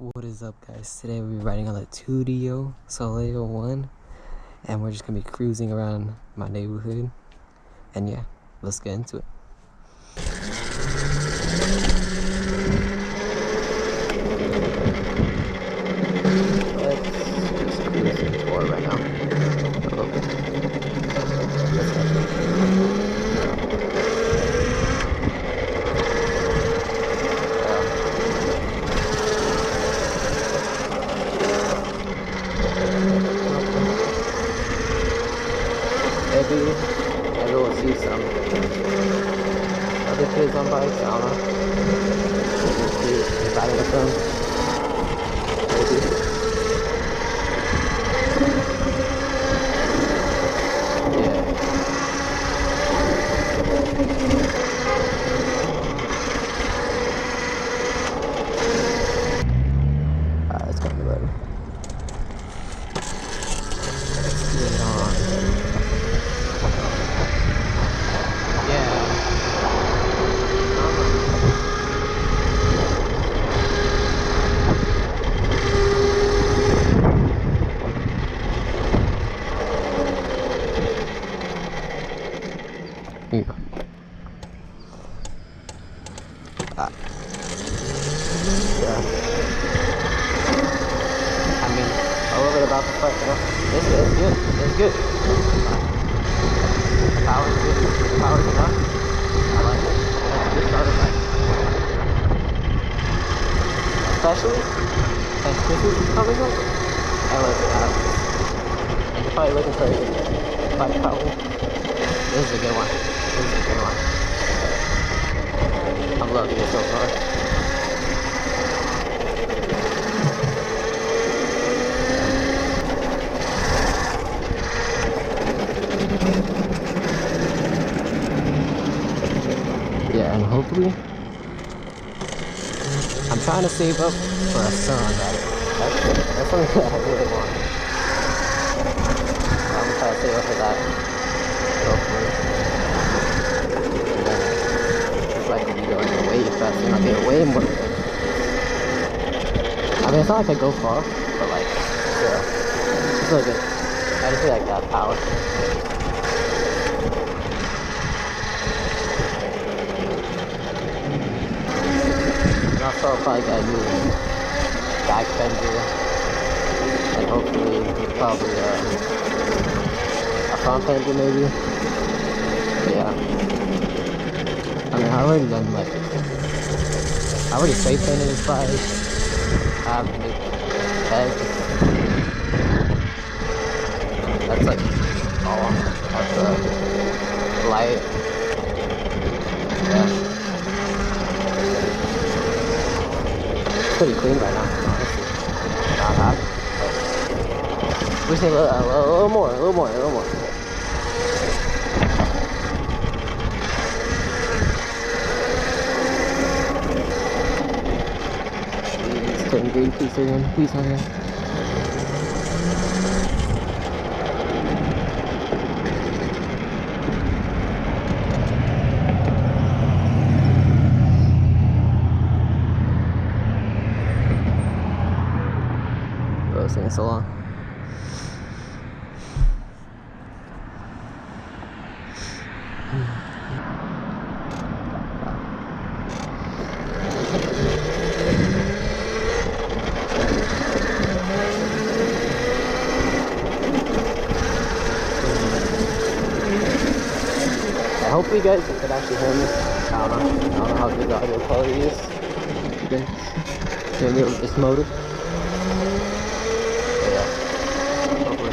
What is up, guys? Today we'll be riding on the Tuttio Soleil 1 and we're just gonna be cruising around my neighborhood, and yeah, let's get into it. Let's just cruise forward right now a little bit. Maybe we'll see some other kids on bikes, I don't know. Maybe we'll see riding with them. Maybe. It's gonna be better. Let's get it on. Yeah. Yeah. I mean, a little bit about the fight, you know? It's good. It's good. The power's good. The power's enough. I like it. It's a good starter bike. Especially since Christmas is coming up. And you're probably looking for a bike probably. This is a good one. This is a good one. I'm loving it so far. Yeah, and hopefully, I'm trying to save up for a sun, right? That's something that I really want. I'm gonna try to save up for that. Hopefully. And then, it's like you're going way faster and I get way more. I mean, it's not like I go far, but like, yeah, it's still good. I just feel like that power. And also, I'll probably get a new back fender, and hopefully, probably a front fender maybe. But yeah. I mean, I already done like, I already spray painted this bike. I have new pegs. That's like all of the light. Yeah. It's pretty clean right now, honestly. Not hot, but we just need a little more. Turn green, please turn in, please turn in. Bro, it's taking so long. Hopefully you guys can actually hear me. I don't know how good the audio quality is. You can hear me with this motor. But yeah, hopefully.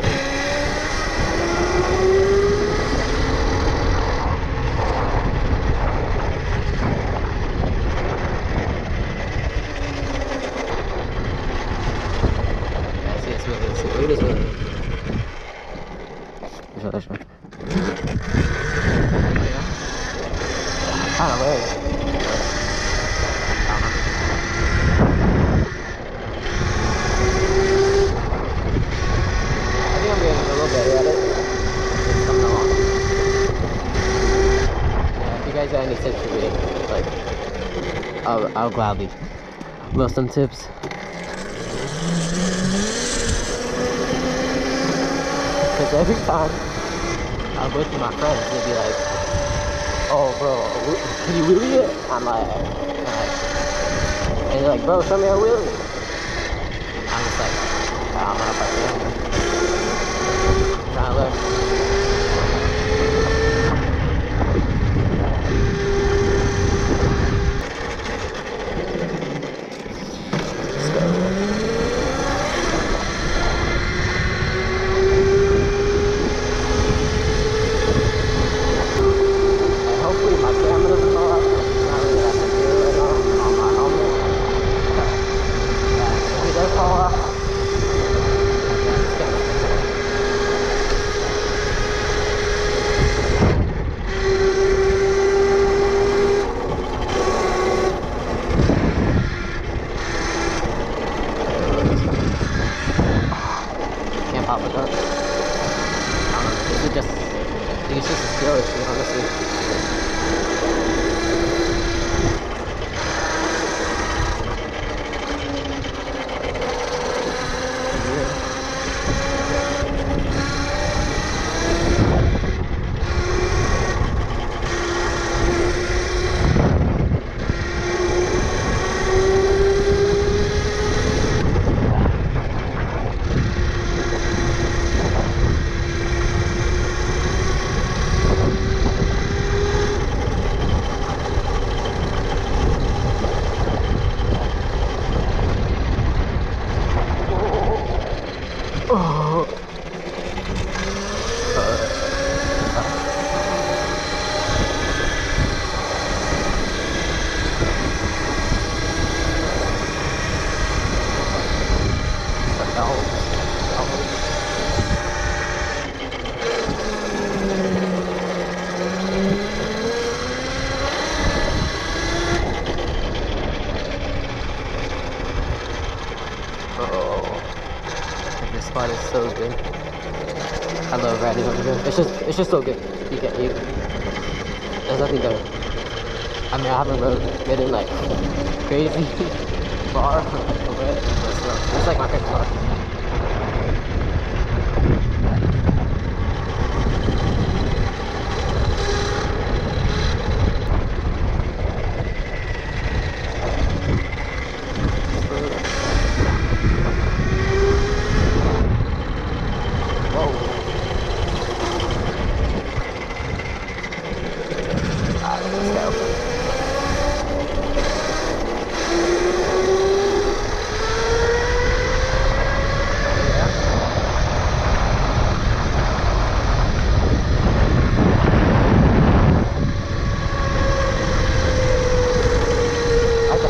Yeah, see, it's really, look at this really. Sure. Kind of weird. I think I'm getting a little better at it. It's coming along. Yeah, if you guys got any tips for me, like, I'll gladly love some tips. Because every time I'm with my friends, they'd be like, "Oh, bro, can you wheelie it?" I'm like, and they're like, "Bro, show me a wheelie." I'm just like, I don't know if I can. I'm trying to learn. Let's go. Hopefully my camera doesn't fall out. It's not really that big deal right now on my helmet. Yeah, if it does fall off, it's gonna fix it. Can't pop it up. Is it just, I think it's just a skill issue, honestly. Oh. This spot is so good. I love riding over here. It's just so good. There's nothing better. I mean, I haven't ridden like crazy far over it, but still, it's like my favorite spot.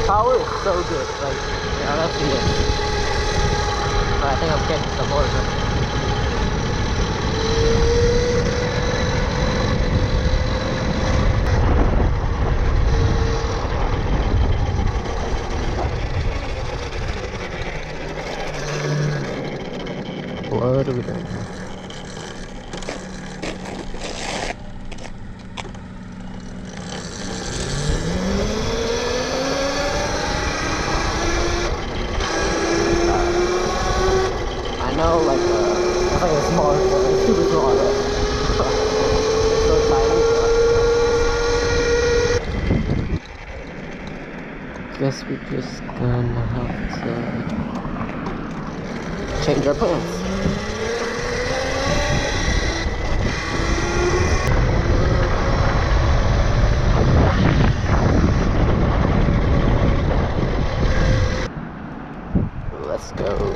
Power is so good, like, you know, that's the it. But I think I'm getting some more of it. What are we doing? Know, like, it's like a small, like, super small, right? It's so tiny, but guess we're just gonna have to change our plans. Let's go.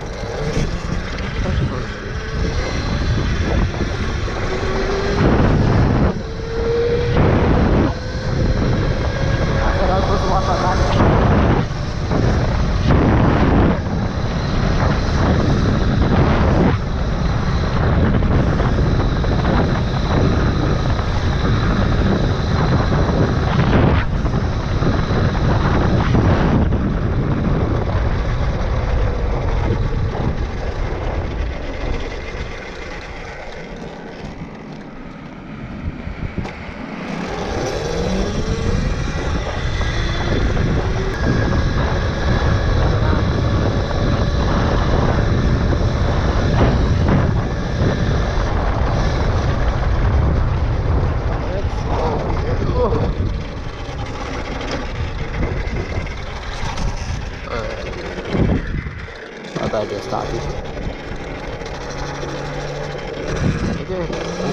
better do a stop. Let me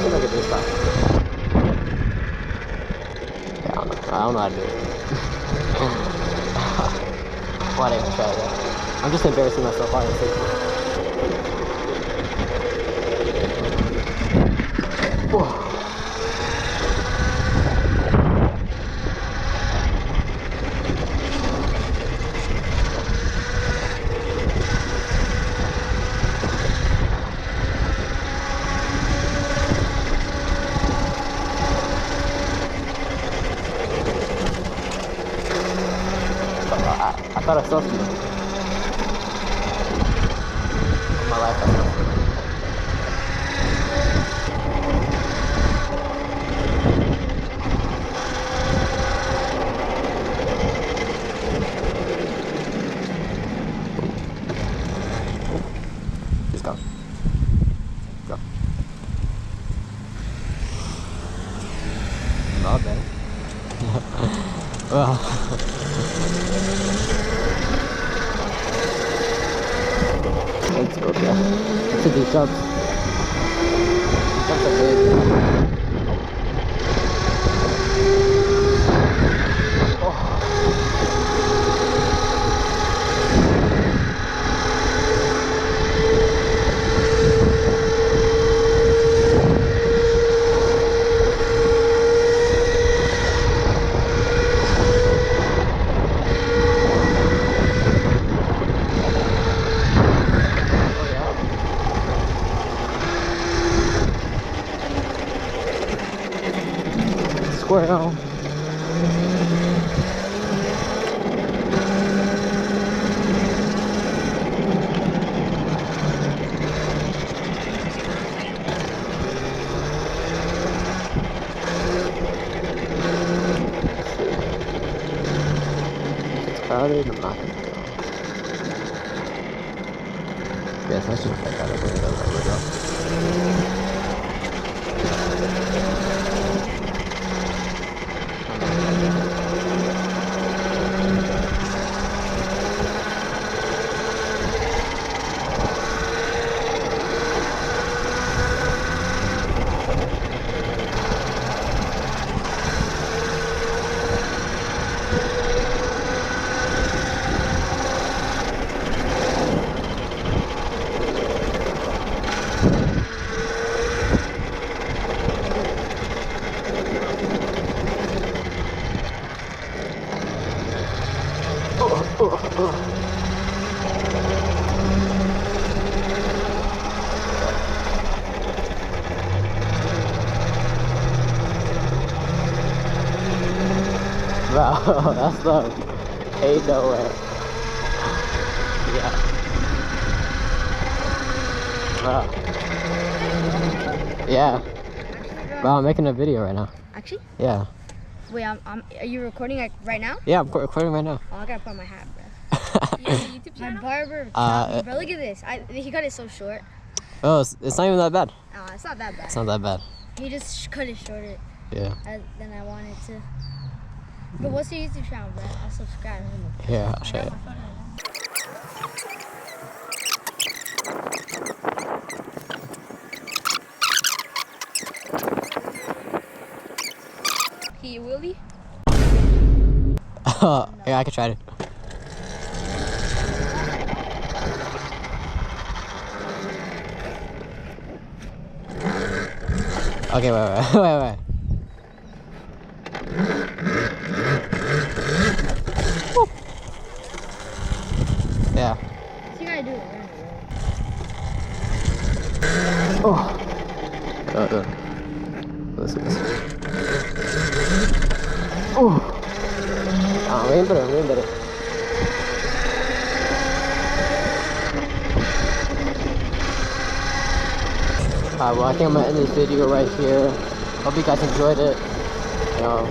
see if I can do a stop. Yeah, I don't know how to do it. Why didn't I try that? I'm just embarrassing myself, honestly. I thought I saw something. My life, I saw something. Just go. Go. Not bad. Well. Let's go, yeah. Look at these jumps. Jumps are big. Oh. Squirrel. It's crowded, I'm not gonna go. Yes, I should check out a window. Wow, that's the ain't no way. Yeah. Wow. Yeah. Wow, I'm making a video right now. Actually? Yeah. Wait, are you recording like right now? Yeah, I'm recording right now. Oh, I gotta put on my hat, bro. You have a YouTube channel? My barber chopped me, bro. Look at this. He cut it so short. Oh, it's not even that bad. It's not that bad. It's not that bad. He just cut it shorter. Yeah. Then I wanted to. But what's your YouTube channel, bro? I'll subscribe. Here, I'll show you. Can you wheelie? Yeah, I could try it. Okay, wait. Woo. Yeah. So you gotta do it, right? Oh. Listen. Oh. Wait a minute. Well, I think I'm gonna end this video right here. Hope you guys enjoyed it. You know,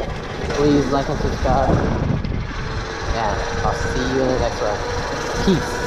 please like and subscribe. And I'll see you in the next one. Peace.